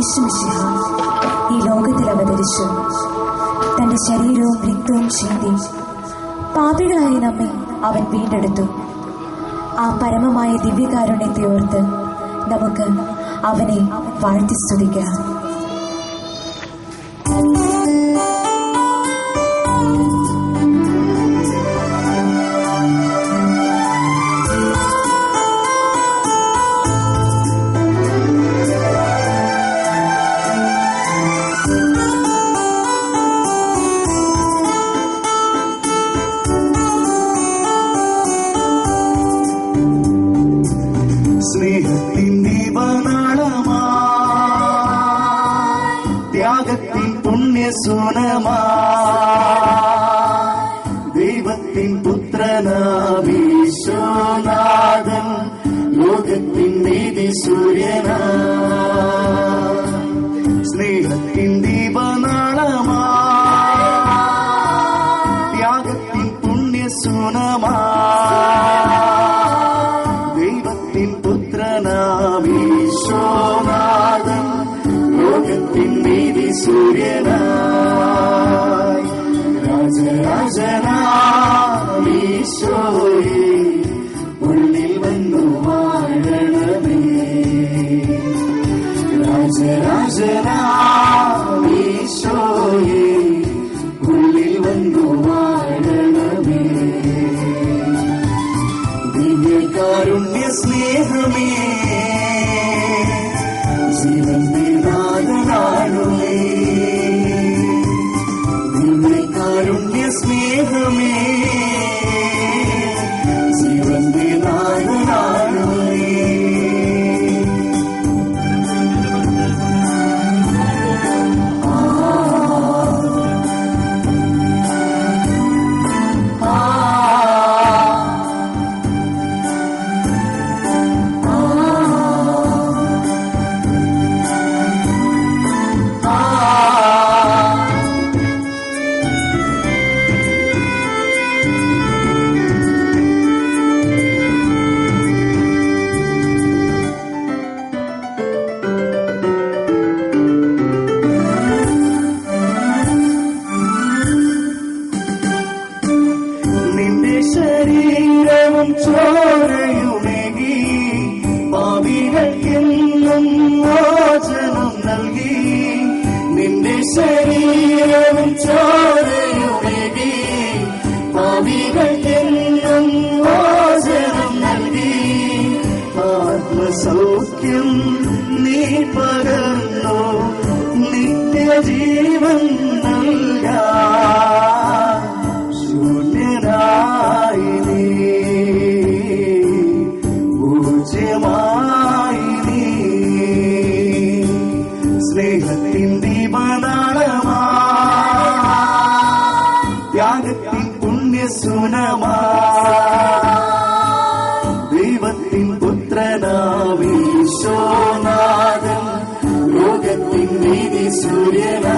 യേശു മിശിഹ ഈ ലോകത്തിൽ അവതരിച്ചു. തന്റെ ശരീരവും രക്തവും ചിന്തി പാപികളായ നമ്മെ അവൻ വീണ്ടെടുത്തു. ആ പരമമായ ദിവ്യകാരുണ്യത്തെ ഓർത്ത് നമുക്ക് അവനെ വാഴ്ത്തി സ്തുതിക്കാം. സ്നേഹത്തിൻ ദീപനാളമാ ത്യാഗത്തിൻ പുണ്യസൂനമാ ദൈവത്തിൻ പുത്രനാമീശോനാഥൻ ലോകത്തിൻ നീതി സൂര്യനാ. സ്നേഹത്തിൻ ദീപനാളമാ ത്യാഗത്തിൻ പുണ്യസൂനമാ പുത്രനാമീശോനാഥൻ ലോകത്തിൻ നീതി സൂര്യനായി. രാജരാജനാമീശോയെ ഉള്ളിൽ വന്നു വാഴണമേ. രാജരാജനാമീശോയെ ഉള്ളിൽ വന്നു വാഴണമേ. ദിവ്യകാരുണ്യ സ്നേഹമേ ജീവന്റെ നാഥനാണുമേ. ദിവ്യകാരുണ്യ സ്നേഹമേ ജീവന്റെ നാഥനാണുമേ. ശരീരവും ചോരയുമേകി പാപികൾക്കെന്നും മോചനം നൽകി. നിന്റെ ശരീരവും ചോരയുമേകി പാപികൾക്കെന്നും മോചനം നൽകി. ആത്മസൗഖ്യം നീ പകർന്നു നിത്യജീവൻ നൽകാ. ശൂന്യനായി നീ പൂജ്യമായി നീ സ്നേഹത്തിൻ ദീപനാളമാ ത്യാഗത്തിൻ പുണ്യസൂനമാ ദൈവത്തിൻ പുത്രനാമീശോനാഥൻ ലോകത്തിൻ നീതി സൂര്യനാ.